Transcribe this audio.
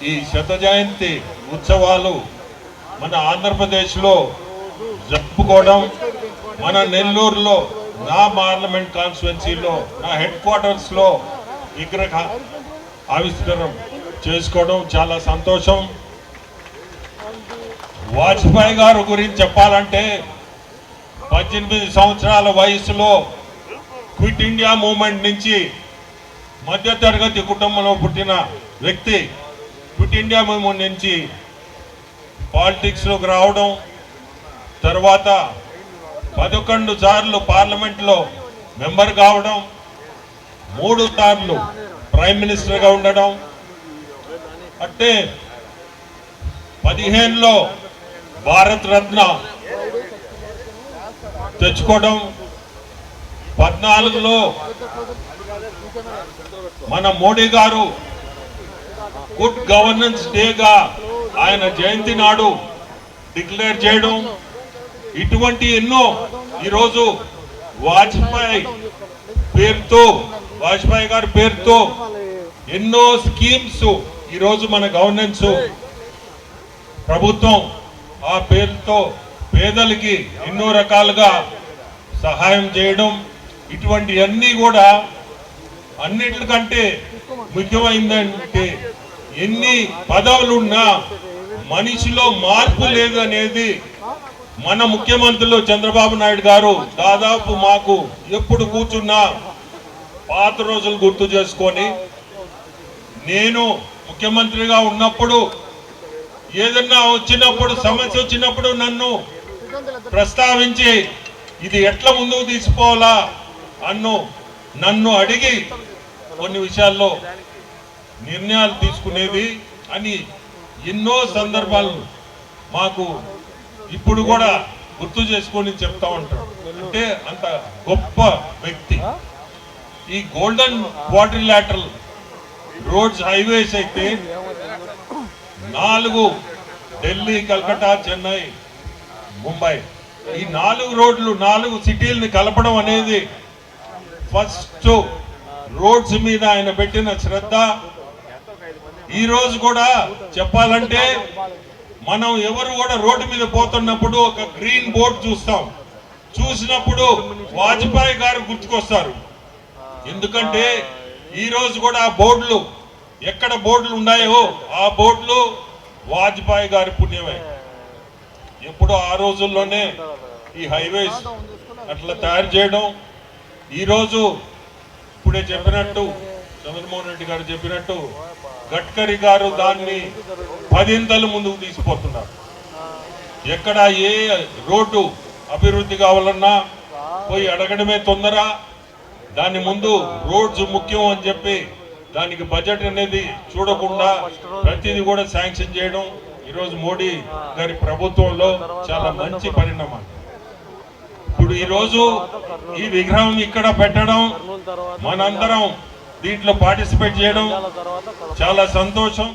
ఈ శత జయంతి ఉత్సవాలు మన ఆంధ్రప్రదేశ్లో జరుపుకోవడం, మన నెల్లూరులో నా పార్లమెంట్ కాన్స్టిట్యున్సీలో నా హెడ్ క్వార్టర్స్లో విగ్రహ ఆవిష్కరణ చేసుకోవడం చాలా సంతోషం. వాజ్పేయి గారు గురించి చెప్పాలంటే 18 సంవత్సరాల వయసులో క్విట్ ఇండియా మూవ్మెంట్ నుంచి మధ్యతరగతి కుటుంబంలో పుట్టిన వ్యక్తి క్విట్ ఇండియా మూవ్మెంట్ నుంచి పాలిటిక్స్లోకి రావడం, తర్వాత 11 సార్లు పార్లమెంట్లో మెంబర్ కావడం, 3 సార్లు ప్రైమ్ మినిస్టర్గా ఉండడం, అంటే 15లో భారత రత్న తెచ్చుకోవడం, 14లో మన మోడీ గారు గుడ్ గవర్నెన్స్ డేగా ఆయన జయంతి నాడు డిక్లేర్ చేయడం, ఇటువంటి ఎన్నో ఈరోజు వాజ్పేయి గారి పేరుతో ఎన్నో స్కీమ్స్ ఈరోజు మన గవర్నెన్స్ ప్రభుత్వం ఆ పేరుతో పేదలకి ఎన్నో రకాలుగా సహాయం చేయడం, ఇటువంటి అన్నీ కూడా అన్నిటికంటే ముఖ్యమైందంటే ఎన్ని పదవులున్నా మనిషిలో మార్పు లేదు అనేది మన ముఖ్యమంత్రులు చంద్రబాబు నాయుడు గారు దాదాపు మాకు ఎప్పుడు కూర్చున్నా పాత రోజులు గుర్తు చేసుకొని, నేను ముఖ్యమంత్రిగా ఉన్నప్పుడు ఏదన్నా వచ్చినప్పుడు సమస్య వచ్చినప్పుడు ప్రస్తావించి ఇది ఎట్లా ముందుకు తీసుకోవాలా నన్ను అడిగి కొన్ని విషయాల్లో నిర్ణయాలు తీసుకునేది అని ఎన్నో సందర్భాలు మాకు ఇప్పుడు కూడా గుర్తు చేసుకొని చెప్తా ఉంటారు. అంటే అంత గొప్ప వ్యక్తి. ఈ గోల్డెన్ క్వాడ్రిలాటరల్ రోడ్స్ హైవేస్ అయితే 4 ఢిల్లీ, కల్కటా, చెన్నై, ముంబై, ఈ 4 రోడ్లు 4 సిటీల్ని కలపడం అనేది ఫస్ట్ రోడ్స్ మీద ఆయన పెట్టిన శ్రద్ధ. ఈ రోజు కూడా చెప్పాలంటే మనం ఎవరు కూడా రోడ్డు మీద పోతున్నప్పుడు ఒక గ్రీన్ బోర్డు చూసినప్పుడు వాజ్పేయి గారు గుర్తుకొస్తారు. ఎందుకంటే ఈ రోజు కూడా ఆ బోర్డులు ఎక్కడ బోర్డులు ఉన్నాయో ఆ బోర్డులు వాజ్పేయి గారి పుణ్యమే. ఎప్పుడు ఆ రోజుల్లోనే ఈ హైవేస్ అట్లా తయారు చేయడం. ఈరోజు ఇప్పుడే చెప్పినట్టు చంద్రమోహన్ రెడ్డి గారు చెప్పినట్టు గడ్కరీ గారు దాన్ని 10 ముందుకు తీసుకుపోతున్నారు. ఎక్కడ ఏ రోడ్డు అభివృద్ధి కావాలన్నా పోయి అడగడమే తొందర, దాని ముందు రోడ్స్ ముఖ్యం అని చెప్పి దానికి బడ్జెట్ అనేది చూడకుండా ప్రతిదీ కూడా శాంక్షన్ చేయడం ఈరోజు మోడీ గారి ప్రభుత్వంలో చాలా మంచి పరిణామం. ఇప్పుడు ఈరోజు ఈ విగ్రహం ఇక్కడ పెట్టడం, మనందరం దీంట్లో పార్టిసిపేట్ చేయడం చాలా సంతోషం.